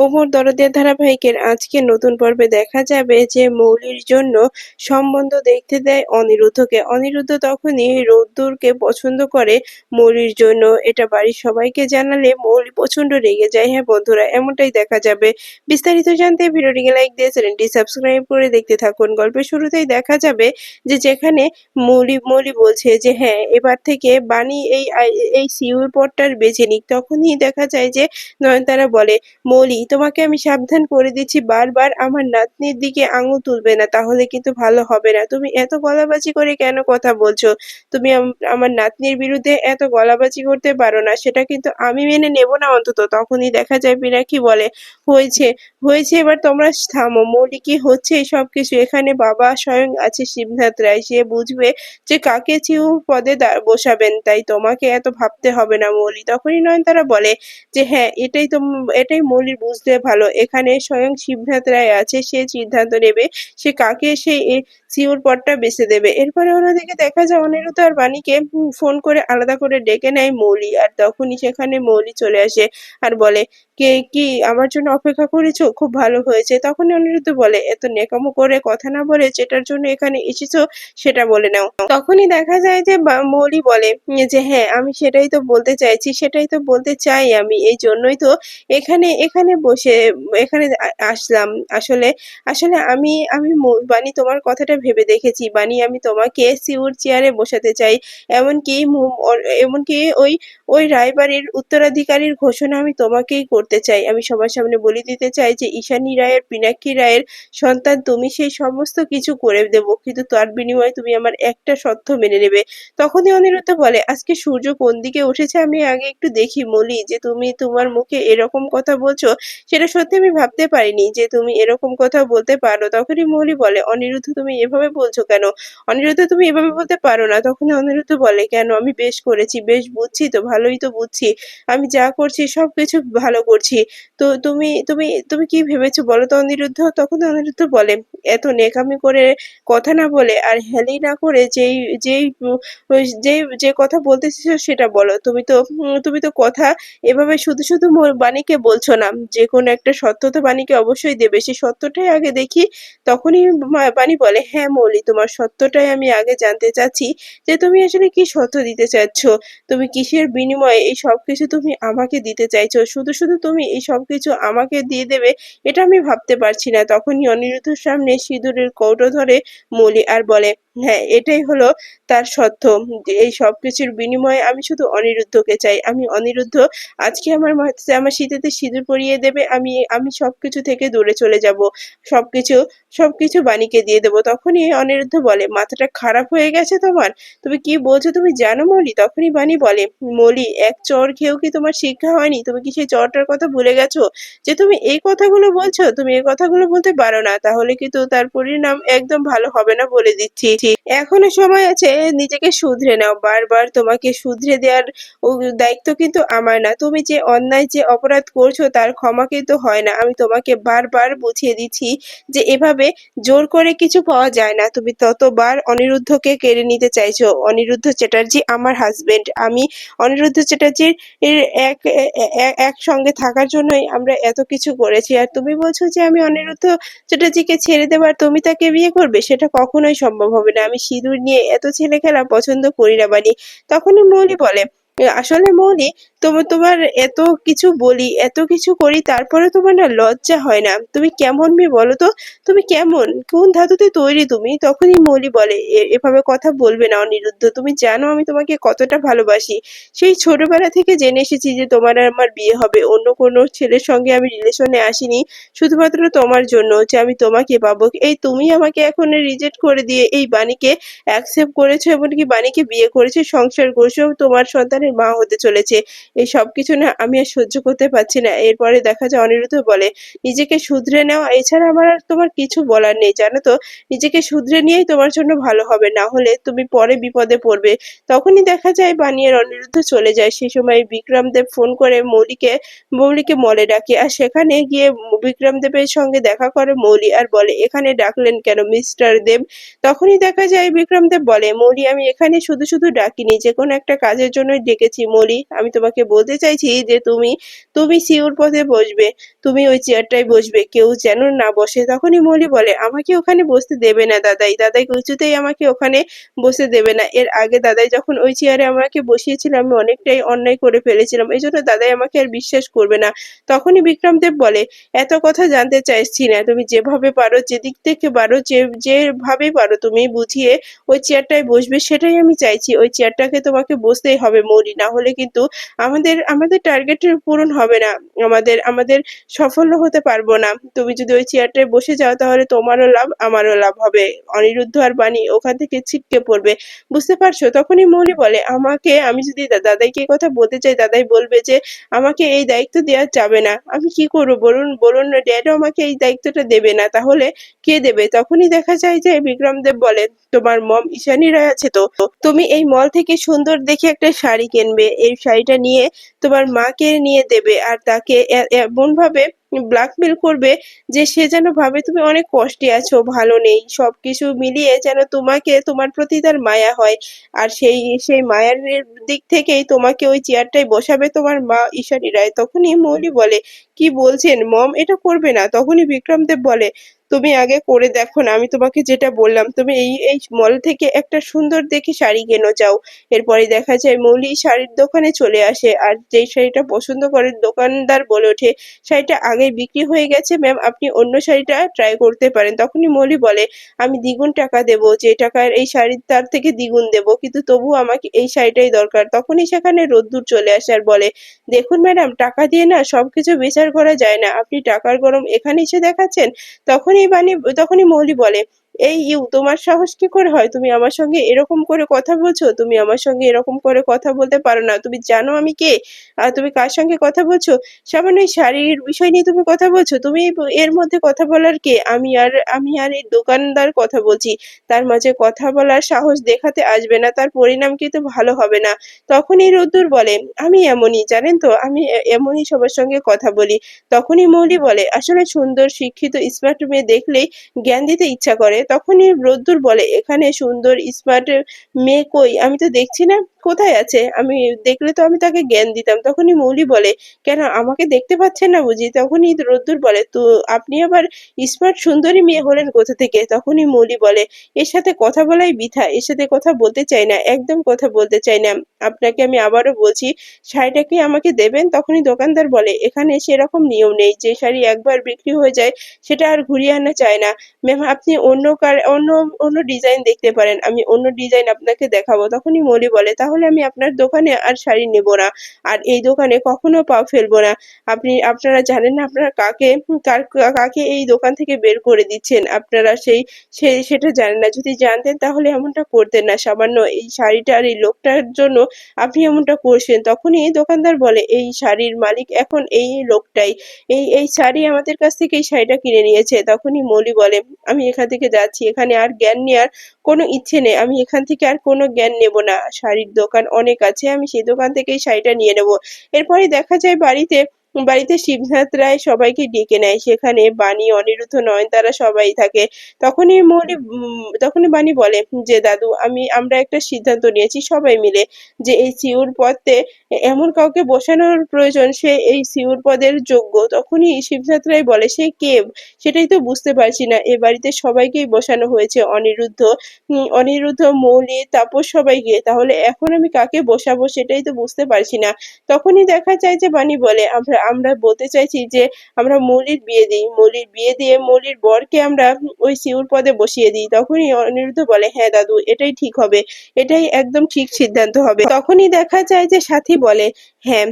ওমর দরদের ধারাবাহিকের আজকের নতুন পর্বে দেখা যাবে যে মৌলির জন্য সম্বন্ধ দেখতে দেয় অনিরুদ্ধকে। অনিরুদ্ধ তখনই রোদ্দুরকে পছন্দ করে মৌলির জন্য। এটা বাড়ির সবাইকে জানালে মৌলি প্রচন্ড রেগে যায়। হ্যাঁ বন্ধুরা, এমনটাই দেখা যাবে। বিস্তারিত জানতে ভিডিওটিকে লাইক দিয়ে চ্যানেলটি সাবস্ক্রাইব করে দেখতে থাকুন। গল্পের শুরুতেই দেখা যাবে যে যেখানে মৌলি বলছে যে হ্যাঁ এবার থেকে বানি এই সিইউর পদটার বেছে নিক, তখনই দেখা যায় যে নয়নতারা বলে, মৌলি তোমাকে আমি সাবধান করে দিচ্ছি, বারবার আমার নাতনির দিকে আঙুল তুলবে না, তাহলে কিন্তু ভালো হবে না। তুমি এত গলাবাজি করে কেন কথা বলছো? তুমি আমার নাতনির বিরুদ্ধে এত গলাবাজি করতে পারো না, সেটা কিন্তু আমি মেনে নেব না অন্তত। তখনই দেখা যায় পিনাকি বলে, হয়েছে হয়েছে, এবার তোমরা থামো। মৌলি কি হচ্ছে এই সবকিছু? এখানে বাবা স্বয়ং আছে শিবনাথ রায়, সে বুঝবে যে কাকে চিউর পদে বসাবেন, তাই তোমাকে এত ভাবতে হবে না মৌলি। তখনই নয়নতারা বলে যে হ্যাঁ এটাই মৌলির বুঝতে ভালো, এখানে স্বয়ং শিবনাথ রায় আছে, সে সিদ্ধান্ত নেবে সে কাকে সে সিওর পদটা বেছে দেবে। এরপরে অন্যদিকে দেখা যায় অনিরুদ্ধ আর বাণীকে ফোন করে আলাদা করে ডেকে নেয় মৌলি, আর তখনই সেখানে মৌলি চলে আসে আর বলে, কে কি আমার জন্য অপেক্ষা করেছো? খুব ভালো হয়েছে। তখন অনিরুদ্ধ বলে, এত নেকামো করে কথা না বলে যেটার জন্য এখানে এসেছো সেটা বলে নাও। তখনই দেখা যায় যে মৌলি বলে যে হ্যাঁ আমি সেটাই তো বলতে চাইছি, সেটাই তো বলতে চাই আমি, এই জন্যই তো এখানে এখানে বসে এখানে আসলাম। আসলে আসলে আমি বানি তোমার কথাটা ভেবে দেখেছি বানি, আমি তোমাকে সিউর চেয়ারে বসাতে চাই। এমনকি ওই ওই রায়বাড়ির উত্তরাধিকারীর ঘোষণা আমি তোমাকেই করতে চাই। আমি সবার সামনে বলে দিতে চাই যে ঈশানী রায়ের, পিনাক্ষী রায়ের সন্তান তুমি, সেই সমস্ত কিছু করে দেবো, কিন্তু তার বিনিময়ে তুমি আমার একটা শর্ত মেনে নেবে। তখনই অনিরুদ্ধ বলে, আজকে সূর্য কোন দিকে উঠেছে আমি আগে একটু দেখি মলি, যে তুমি তোমার মুখে এরকম কথা বলছো সেটা সত্যি আমি ভাবতে পারিনি যে তুমি এরকম কথা বলতে পারো। তখনই মৌলি বলে, অনিরুদ্ধ তুমি এভাবে বলছো কেন? অনিরুদ্ধ তুমি এভাবে বলতে পারো না। তখন অনিরুদ্ধ বলে, কেন? আমি বেশ করেছি, বেশ বুঝছি তো, ভালোই তো বুঝছি, আমি যা করছি সবকিছু ভালো করছি। তো তুমি তুমি তুমি কি ভেবেছো বলো তো অনিরুদ্ধ? তখন অনিরুদ্ধ বলে, এত নেকামি করে কথা না বলে আর হেলি না করে যেই যে কথা বলতেছো সেটা বলো। তুমি তো কথা এভাবে শুধু শুধু বাণীকে বলছো না, যে কোনো একটা সত্য তো বাণীকে অবশ্যই দেবে, সেই সত্যটাই আগে দেখি। তখনই বাণী বলে, হ্যাঁ মৌলি, তোমার সত্যটাই আমি আগে জানতে চাচ্ছি, যে তুমি আসলে কি সত্য দিতে চাচ্ছ? তুমি কিসের বিনিময়ে এই সবকিছু তুমি আমাকে দিতে চাইছো? শুধু শুধু তুমি এই সবকিছু আমাকে দিয়ে দেবে, এটা আমি ভাবতে পারছি না। তখনই অনিরুদ্ধর সামনে সিঁদুরের কৌটো ধরে মৌলি আর বলে, হ্যাঁ এটাই হলো তার সত্য, যে এই সবকিছুর বিনিময়ে আমি শুধু অনিরুদ্ধকে চাই। আমি অনিরুদ্ধ আজকে আমার মাথাতে আমার শীতেতে সিঁদুর পরিয়ে দেবে, আমি আমি সবকিছু থেকে দূরে চলে যাব, সবকিছু সবকিছু বাণীকে দিয়ে দেবো। তখনই অনিরুদ্ধ বলে, মাথাটা খারাপ হয়ে গেছে তোমার? তুমি কি বলছো তুমি জানো মৌলি? তখনই বাণী বলে, মৌলি এক চর খেয়েও কি তোমার শিক্ষা হয়নি? তুমি কি সেই চরটার কথা ভুলে গেছো? যে তুমি এই কথাগুলো বলছো, তুমি এই কথাগুলো বলতে পারো না, তাহলে কিন্তু তার পরিণাম একদম ভালো হবে না বলে দিচ্ছি। এখনো সময় আছে, নিজেকে শুধরে নাও। বারবার তোমাকে শুধরে দেওয়ার দায়িত্ব কিন্তু আমার না। তুমি যে অন্যায় যে অপরাধ করছো তার ক্ষমা কিন্তু হয় না। আমি তোমাকে বারবার বুঝিয়ে দিচ্ছি যে এভাবে জোর করে কিছু পাওয়া যায় না। তুমি ততবার অনিরুদ্ধকে কেড়ে নিতে চাইছো। অনিরুদ্ধ চ্যাটার্জি আমার হাজবেন্ড, আমি অনিরুদ্ধ চ্যাটার্জির এক একসঙ্গে থাকার জন্যই আমরা এত কিছু করেছি, আর তুমি বলছো যে আমি অনিরুদ্ধ চ্যাটার্জিকে ছেড়ে দেবার তুমি তাকে বিয়ে করবে, সেটা কখনোই সম্ভব হবে না। আমি সিঁদুর নিয়ে এত ছেলে খেলা পছন্দ করি না বানি। তখনই মৌলি বলে, আসলে মৌলি, তোমার এত কিছু বলি, এত কিছু করি, তারপরে তোমার না লজ্জা হয় না? তুমি কেমন মেয়ে বলো তো? তুমি কেমন, কোন ধাতুতে তৈরি তুমি? তখনই মৌলি বলে, এভাবে কথা বলবে না অনিরুদ্ধ, তুমি জানো আমি তোমাকে কতটা ভালোবাসি। সেই ছোটবেলা থেকে জেনে এসেছি যে তোমার আর আমার বিয়ে হবে, অন্য কোনো ছেলের সঙ্গে আমি রিলেশনে আসিনি, শুধুমাত্র তোমার জন্য, যে আমি তোমাকে পাবো। এই তুমি আমাকে এখন রিজেক্ট করে দিয়ে এই বাণীকে অ্যাকসেপ্ট করেছো, এমনকি বাণীকে বিয়ে করেছো, সংসার করছো, তোমার সন্তানের মা হতে চলেছে। এই সবকিছু না আমি আর সহ্য করতে পারছি না। এরপরে দেখা যায় অনিরুদ্ধ বলে, নিজেকে শুধরে নেওয়া এছাড়া আমার আর তোমার কিছু বলার নেই, জানো তো? নিজেকে শুধরে নিয়েই তোমার জন্য ভালো হবে, না হলে তুমি পরে বিপদে পড়বে। তখনই দেখা যায় বাণী আর অনিরুদ্ধ চলে যায়। সেই সময় বিক্রম দেব ফোন করে মৌলিকে মলে ডাকে, আর সেখানে গিয়ে বিক্রম দেবের সঙ্গে দেখা করে মৌলি, আর বলে, এখানে ডাকলেন কেন মিস্টার দেব? তখনই দেখা যায় বিক্রম দেব বলে, মৌলি, আমি এখানে শুধু শুধু ডাকিনি, যে কোনো একটা কাজের জন্যই রেখেছি। মলি, আমি তোমাকে বলতে চাইছি যে তুমি তুমি সিউর পথে বসবে। তুমি ওই চেয়ারটায় বসবে। কেউ যেন না বসে। তখনই মলি বলে, আমাকে ওখানে বসতে দেবে না দাদাই। দাদাই কিছুতেই আমাকে ওখানে বসতে দেবে না। এর আগে দাদাই যখন ওই চেয়ারে আমাকে বসিয়েছিল আমি অনেকটাই অন্যায় করে ফেলেছিলাম। এজন্য দাদাই আমাকে আর বিশ্বাস করবে না। তখনই বিক্রমদেব বলে, এত কথা জানতে চাইছি না। তুমি যেভাবে পারো, যেদিক থেকে পারো, যেভাবে পারো তুমি বুঝিয়ে ওই চেয়ারটায় বসবে সেটাই আমি চাইছি। ওই চেয়ারটাকে তোমাকে বসতেই হবে মৌরি। না হলে কিন্তু আমাদের টার্গেটের পূরণ হবে না। আমাদের সফল হতে পারবো না। তুমি যদি ওই চেয়ারটায় বসে যাও তাহলে তোমারও লাভ আমারও লাভ হবে। অনিরুদ্ধ আর বাণী ওখান থেকে ছিটকে পড়বে। বুঝতে পারছো? তখনই মৌলি বলে, আমি যদি দাদাইকে এই কথা বলতে চাই দাদাই বলবে যে আমাকে এই দায়িত্ব দেওয়া যাবে না। আমি কি করবো বলুন বলুন ড্যাডও আমাকে এই দায়িত্বটা দেবে না। তাহলে কে দেবে? তখনই দেখা যায় যে বিক্রমদেব বলে, তোমার মম ঈশানী রায় আছে তো, তুমি এই মল থেকে সুন্দর দেখে একটা শাড়ি কিনবে। এই শাড়িটা নিয়ে তোমার মাকে নিয়ে দেবে আর তাকে এমন ভাবে ব্ল্যাকমেল করবে যে সে যেন ভাবে তুমি অনেক কষ্টে আছো, ভালো নেই। সবকিছু মিলিয়ে যেন তোমার প্রতি তার মায়া হয়। আর সেই মায়ার দিক থেকেই তোমাকে ওই চেয়ারটায় বসাবে তোমার মা ঈশানী রায়। তখনই মৌলি বলে, কি বলছেন মম? এটা করবে না। তখনই বিক্রমদেব বলে, তুমি আগে করে দেখো না। আমি তোমাকে যেটা বললাম, তুমি এই মল থেকে একটা সুন্দর দেখে শাড়ি কেনো যাও। এরপরে দেখা যায় মৌলি শাড়ির দোকানে চলে আসে আর যেই শাড়িটা পছন্দ করে দোকানদার বলে ওঠে, শাড়িটা আগেই বিক্রি হয়ে গেছে ম্যাম, আপনি অন্য শাড়িটা ট্রাই করতে পারেন। তখনই মৌলি বলে, আমি দ্বিগুণ টাকা দেবো, যে টাকার এই শাড়ির তার থেকে দ্বিগুণ দেবো, কিন্তু তবুও আমাকে এই শাড়িটাই দরকার। তখনই সেখানে রোদ্দুর চলে আসে আর বলে, দেখুন ম্যাডাম, টাকা দিয়ে না সবকিছু বিচার করা যায় না। আপনি টাকার গরম এখানে এসে দেখাচ্ছেন। তখনই মৌলি বলে, এই তোমার সাহস কি করে হয়? তুমি আমার সঙ্গে এরকম করে কথা বলছো? তুমি আমার সঙ্গে এরকম করে কথা বলতে পারো না। তুমি জানো আমি কে? আর তুমি কার সঙ্গে কথা বলছো? সামান্য এই শাড়ির বিষয় নিয়ে তুমি কথা বলছো? তুমি এর মধ্যে কথা বলার কে? আমি আর এই দোকানদার কথা বলছি। তার মাঝে কথা বলার সাহস দেখাতে আসবে না, তার পরিণাম কিন্তু ভালো হবে না। তখনই রোদ্দুর বলে, আমি এমনই, জানেন তো, আমি এমনই সবার সঙ্গে কথা বলি। তখনই মৌলি বলে, আসলে সুন্দর শিক্ষিত স্মার্ট মেয়ে দেখলেই জ্ঞান দিতে ইচ্ছা করে। তখনই রোদ্দুর বলে, এখানে সুন্দর স্মার্ট মেয়ে কই? আমি তো দেখছি না। কোথায় আছে? আমি দেখলে তো আমি তাকে জ্ঞান দিতাম। তখনই মৌলি বলে, কেন আমাকে দেখতে পাচ্ছেন না বুঝি? তখনই রোদ্দুর বলে, তো আপনি আবার স্মার্ট সুন্দরী মেয়ে হলেন কোথা থেকে? তখনই মৌলি বলে, এর সাথে কথা বলাই বৃথা। এর সাথে কথা বলতে চাই না, একদম কথা বলতে চাই না। আপনাকে আমি আবারও বলছি, শাড়িটা কি আমাকে দেবেন? তখনই দোকানদার বলে, এখানে সেরকম নিয়ম নেই। যে শাড়ি একবার বিক্রি হয়ে যায় সেটা আর ঘুরিয়ে আনা যায় না। ম্যাম, আপনি অন্য ডিজাইন দেখতে পারেন। আমি অন্য ডিজাইন আপনাকে দেখাবো। তখনই মৌলি বলে, তাহলে আমি আপনার দোকানে আর শাড়ি নেব না। আর এই দোকানে কখনো পা ফেলবো না। আপনারা জানেন না আপনারা কাকে এই দোকান থেকে বের করে দিচ্ছেন। আপনারা সেটা জানেন না। যদি জানতেন তাহলে এমনটা করতেন না। সামান্য এই শাড়িটা আর এই লোকটার জন্য আপনি এমনটা করছেন। তখনই দোকানদার বলে, এই শাড়ির মালিক এখন এই লোকটাই। এই শাড়ি আমাদের কাছ থেকে এই শাড়িটা কিনে নিয়েছে। তখনই মৌলি বলে, আমি এখান থেকে যাচ্ছি। এখানে আর জ্ঞান নেওয়ার কোনো ইচ্ছে নেই। আমি এখান থেকে আর কোনো জ্ঞান নেব না। শাড়ির দোকান অনেক আছে, আমি সেই দোকান থেকেই শাড়িটা নিয়ে নেব। এরপরে দেখা যায় বাড়িতে শিবনাথ রায় সবাইকে ডেকে নেয়। সেখানে বাণী, অনিরুদ্ধ, নয়নতারা সবাই থাকে। তখনই বাণী বলে যে, দাদু, আমরা একটা সিদ্ধান্ত নিয়েছি সবাই মিলে, যে এই সিউর পদে এমন কাউকে বসানোর প্রয়োজন সে এই সিউর পদের যোগ্য। তখনই শিবনাথ রায় বলে, সে কে? সেটাই তো বুঝতে পারছি না। এ বাড়িতে সবাইকেই বসানো হয়েছে, অনিরুদ্ধ, মৌলি, তাপস সবাইকে। তাহলে এখন আমি কাকে বসাবো সেটাই তো বুঝতে পারছি না। তখনই দেখা যায় যে বাণী বলে, আমরা বলতে চাইছি যে আমরা মৌলির বিয়ে দিই। মৌলির বিয়ে দিয়ে মৌলির বরকে আমরা ওই সিউর পদে বসিয়ে দিই। তখনই অনিরুদ্ধ বলে, হ্যাঁ দাদু, এটাই ঠিক হবে। এটাই একদম ঠিক সিদ্ধান্ত হবে। তখনই দেখা যায় যে সাথী বলে, হ্যাঁ,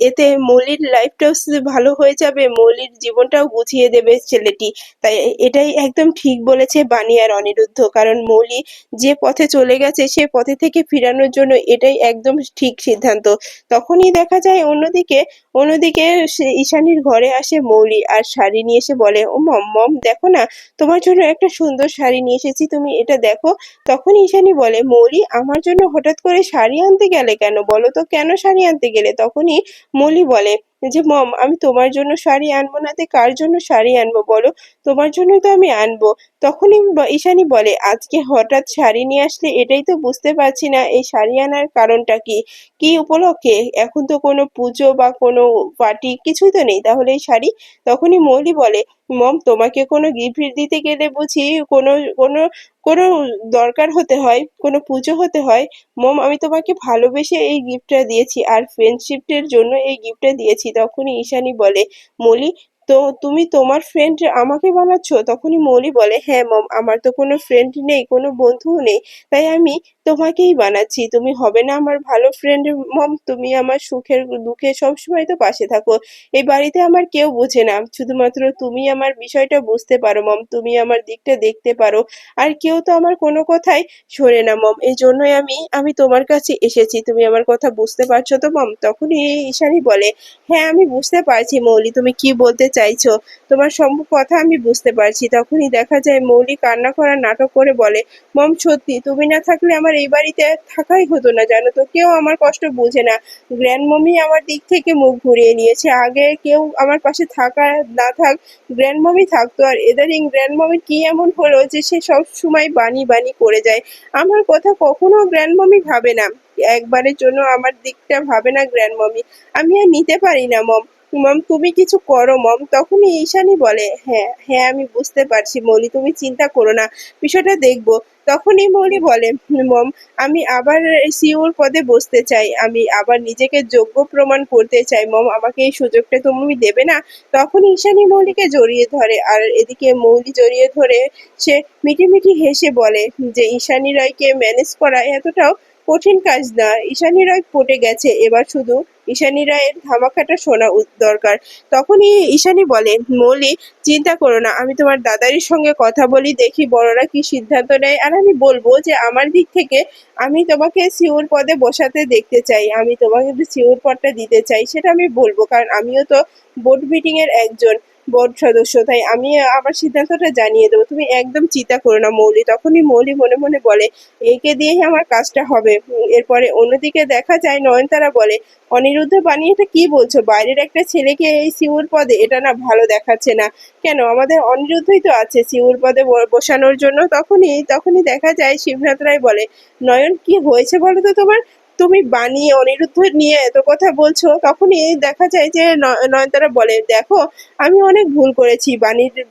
এতে মৌলির লাইফটাও ভালো হয়ে যাবে, মৌলির জীবনটাও গুছিয়ে দেবে ছেলেটি। তাই এটাই একদম ঠিক বলেছে বাণী আর অনিরুদ্ধ। কারণ মৌলি যে পথে চলে গেছে সে পথে থেকে ফিরানোর জন্য এটাই একদম ঠিক সিদ্ধান্ত। তখনই দেখা যায় অন্যদিকে ঈশানীর ঘরে আসে মৌলি আর শাড়ি নিয়ে এসে বলে, ও মম দেখো না, তোমার জন্য একটা সুন্দর শাড়ি নিয়ে এসেছি, তুমি এটা দেখো। তখন ঈশানী বলে, মৌলি, আমার জন্য হঠাৎ করে শাড়ি আনতে গেলে কেন? বলো তো কেন শাড়ি আনতে গেলে? তখনই মৌলি বলে, যে মম আমি তোমার জন্য শাড়ি আনবো না তে কার জন্য শাড়ি আনবো বলো, তোমার জন্যই তো আমি আনবো। তখনই ঈশানী বলে আজকে হঠাৎ শাড়ি নিয়ে আসলে, এটাই তো বুঝতে পারছি না এই শাড়ি আনার কারণটা কি, কি উপলক্ষে? এখন তো কোনো পুজো বা কোনো পার্টি কিছুই তো নেই, তাহলে এই শাড়ি? তখনই মৌলি বলে মম তোমাকে কোনো গিফট দিতে গেলে বুঝি কোনো কোনো কোনো দরকার হতে হয়, কোনো পুজো হতে হয়? মম আমি তোমাকে ভালোবেসে এই গিফটটা দিয়েছি আর ফ্রেন্ডশিপের জন্য এই গিফটটা দিয়েছি। তখনই ঈশানী বলে মৌলি তো তুমি তোমার ফ্রেন্ড আমাকে বানাচ্ছো? তখনই মৌলি বলে হ্যাঁ মম আমার তো কোনো ফ্রেন্ড নেই, কোনো বন্ধুও নেই, তাই আমি তোমাকেই বানাচ্ছি। তুমি হবে না আমার ভালো ফ্রেন্ড মম? তুমি আমার সুখের দুঃখে সবসময় তো পাশে থাকো। এই বাড়িতে আমার কেউ বোঝে না, শুধুমাত্র তুমি আমার বিষয়টা বুঝতে পারো মম, তুমি আমার দিকটা দেখতে পারো, আর কেউ তো আমার কোনো কথাই শোনে না মম। এই জন্যই আমি তোমার কাছে এসেছি, তুমি আমার কথা বুঝতে পারছো তো মম? তখনই ঈশানী বলে হ্যাঁ আমি বুঝতে পারছি মৌলি, তুমি কি বলতে চাইছো, তোমার সব কথা আমি বুঝতে পারছি। তখনই দেখা যায় মৌলি কান্না করার নাটক করে বলে মম সত্যি তুমি না থাকলে আমার এই বাড়িতে থাকাই হতো না, জানো তো, কেউ আমার কষ্ট বুঝে না। গ্র্যান্ড মমি আমার দিক থেকে মুখ ঘুরিয়ে নিয়েছে, আগে কেউ আমার পাশে থাকা না থাক, গ্র্যান্ড মমি থাকতো, আর ইদানিং গ্র্যান্ড মমির কি এমন হলো যে সে সব সময় বানি বানি করে যায়। আমার কথা কখনো গ্র্যান্ড মমি ভাবে না, একবারের জন্য আমার দিকটা ভাবে না গ্র্যান্ড মমি। আমি আর নিতে পারি না মম, মম তুমি কিছু করো মম। তখনই ঈশানী বলে হ্যাঁ হ্যাঁ আমি বুঝতে পারছি মৌলি, তুমি চিন্তা করো না, বিষয়টা দেখবো। তখনই মৌলি বলে মম আমি আবার সিইওর পদে বসতে চাই, আমি আবার নিজেকে যোগ্য প্রমাণ করতে চাই মম, আমাকে এই সুযোগটা তুমি দেবে না? তখন ঈশানী মৌলিকে জড়িয়ে ধরে, আর এদিকে মৌলি জড়িয়ে ধরে সে মিটিমিটি হেসে বলে যে ঈশানী রায়কে ম্যানেজ করা এতটাও কঠিন কাজ না, ঈশানী রায় পটে গেছে, এবার শুধু ঈশানী রায়ের ধামাকাটা শোনা দরকার। তখনই ঈশানী বলে মৌলি চিন্তা করো না, আমি তোমার দাদারির সঙ্গে কথা বলি, দেখি বড়রা কি সিদ্ধান্ত নেয়, আর আমি বলবো যে আমার দিক থেকে আমি তোমাকে সিওর পদে বসাতে দেখতে চাই, আমি তোমাকে সিওর পদটা দিতে চাই, সেটা আমি বলবো, কারণ আমিও তো বোর্ড মিটিং এর একজন বোর্ড সদস্য, তাই আমি আমার সিদ্ধান্তটা জানিয়ে দেবো, তুমি একদম চিন্তা করো না মৌলি। তখনই মৌলি মনে মনে বলে একে দিয়েই আমার কাজটা হবে। এরপরে অন্যদিকে দেখা যায় নয়নতারা বলে অনিরুদ্ধ বাণী এটা কি বলছো, বাইরের একটা ছেলেকে এই সিউর পদে, এটা না ভালো দেখাচ্ছে না। কেন, আমাদের অনিরুদ্ধই তো আছে সিউর পদে বসানোর জন্য। তখনই দেখা যায় শিবনাথ রায় বলে নয়ন কি হয়েছে বলো তো তোমার, তুমি বানিয়ে অনিরুদ্ধ নিয়ে এত কথা বলছো? তখনই দেখা যায় যে নয়নতারা বলে দেখো আমি অনেক ভুল করেছি,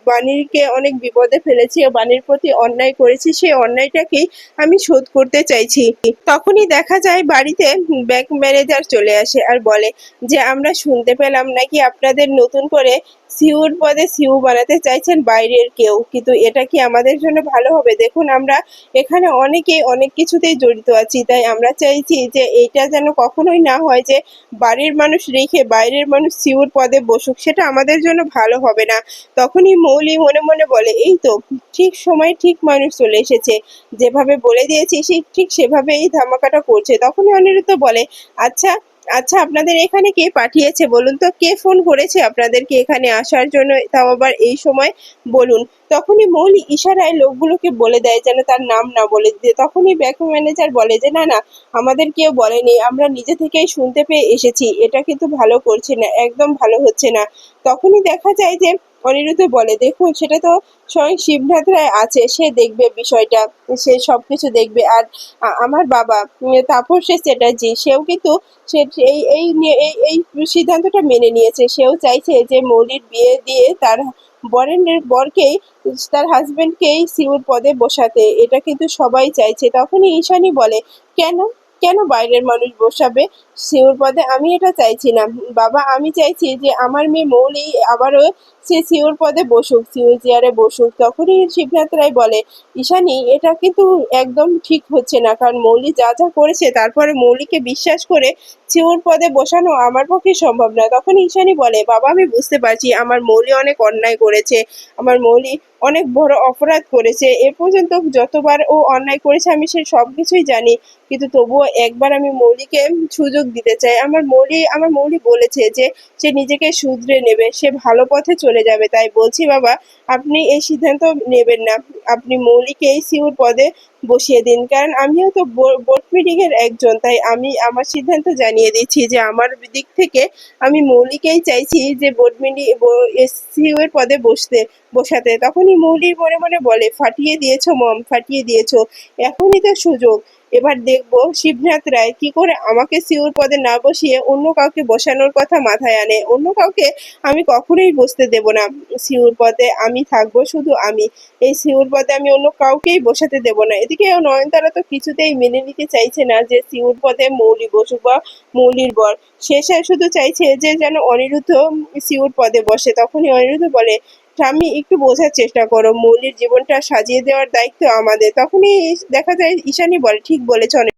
বাণীকে অনেক বিপদে ফেলেছি ও বাণীর প্রতি অন্যায় করেছি, সেই অন্যায়টাকেই আমি শোধ করতে চাইছি। তখনই দেখা যায় বাড়িতে ব্যাংক ম্যানেজার চলে আসে আর বলে যে আমরা শুনতে পেলাম নাকি আপনাদের নতুন করে সিইওর পদে সিইও বানাতে চাইছেন বাইরের কেউ, কিন্তু এটা কি আমাদের জন্য ভালো হবে? দেখুন আমরা এখানে অনেকেই অনেক কিছুতেই জড়িত আছি, তাই আমরা চাইছি যে এটা যেন কখনোই না হয় যে বাড়ির মানুষ রেখে বাইরের মানুষ সিইওর পদে বসুক, সেটা আমাদের জন্য ভালো হবে না। তখনই মৌলি মনে মনে বলে এই তো ঠিক সময় ঠিক মানুষ চলে এসেছে, যেভাবে বলে দিয়েছি সে ঠিক সেভাবেই ধামাকাটা করছে। তখনই অনিরুদ্ধ বলে আচ্ছা আচ্ছা আপনাদের এখানে কে পাঠিয়েছে বলুন তো, কে ফোন করেছে আপনাদেরকে এখানে আসার জন্য, তাও আবার এই সময় বলুন। তখনই মৌলি ইশারায় লোকগুলোকে বলে দেয় যেন তার নাম না বলে দিতে। তখনই ব্যাংক ম্যানেজার বলে যে না না আমাদের কেউ বলেনি, আমরা নিজে থেকেই শুনতে পেয়ে এসেছি, এটা কিন্তু ভালো করছে না, একদম ভালো হচ্ছে না। তখনই দেখা যায় যে অনিরুদ্ধ বলে দেখুন সেটা তো স্বয়ং শিবনাথ রায় আছে, সে দেখবে বিষয়টা, সে সবকিছু দেখবে। আর আমার বাবা তাপসের চ্যাটার্জি, সেও কিন্তু সে এই এই নিয়ে- এই এই সিদ্ধান্তটা মেনে নিয়েছে, সেও চাইছে যে মৌলির বিয়ে দিয়ে তার বরকেই, তার হাজবেন্ডকেই সিউর পদে বসাতে, এটা কিন্তু সবাই চাইছে। তখনই ঈশানী বলে কেন, কেন বাইরের মানুষ বসাবে সিউর পদে? আমি এটা চাইছি না বাবা, আমি চাইছি যে আমার মেয়ে মৌলি আবারও সে সিওর পদে বসুক, সিওর চেয়ারে বসুক। তখনই শিবনাথ রায় বলে ঈশানী এটা কিন্তু একদম ঠিক হচ্ছে না, কারণ মৌলি যা যা করেছে তারপরে মৌলিকে বিশ্বাস করে সিওর পদে বসানো আমার পক্ষে সম্ভব না। তখন ঈশানী বলে বাবা আমি বুঝতে পারছি আমার মৌলি অনেক অন্যায় করেছে, আমার মৌলি অনেক বড় অপরাধ করেছে, এ পর্যন্ত যতবার ও অন্যায় করেছে আমি সে সবকিছুই জানি, কিন্তু তবুও একবার আমি মৌলিকে সুযোগ দিতে চাই। আমার মৌলি বলেছে যে সে নিজেকে শুধরে নেবে, সে ভালো পথে চলে যাবে, তাই বলছি বাবা আপনি এই সিদ্ধান্ত নেবেন না, আপনি মৌলিকে এই সিইওর পদে বসিয়ে দিন, কারণ আমিও তো বোর্ড মিটিং এর একজন, তাই আমি আমার সিদ্ধান্ত জানি জানিয়ে দিচ্ছি যে আমার দিক থেকে আমি মৌলিকেই চাইছি যে বোর্ড এসসিও এর পদে বসাতে। তখনই মৌলি মনে মনে বলে, ফাটিয়ে দিয়েছো মম, ফাটিয়ে দিয়েছো, এখনই তো সুযোগ। এবার দেখবো শিবনাথ রায় কি করে আমাকে সিওর পদে না বসিয়ে অন্য কাউকে বসানোর কথা মাথায় আনে। অন্য কাউকে আমি কখনোই বসতে দেব না। সিওর পদে আমি থাকবো, শুধু আমি। এই সিওর পদে আমি অন্য কাউকেই বসাতে দেব না। এদিকে নয়নতারা তো কিছুতেই মেনে নিতে চাইছে না যে সিওর পদে মৌলি বসুক বা মৌলির বর। সে শুধু চাইছে যে যেন অনিরুদ্ধ সিওর পদে বসে। তখনই অনিরুদ্ধ বলে, ঠাম্মি একটু বোঝার চেষ্টা করো, মৌলির জীবনটা সাজিয়ে দেওয়ার দায়িত্ব আমাদের। তখনই দেখা যায় ঈশানী বলে, ঠিক বলেছ অনিরুদ্ধ।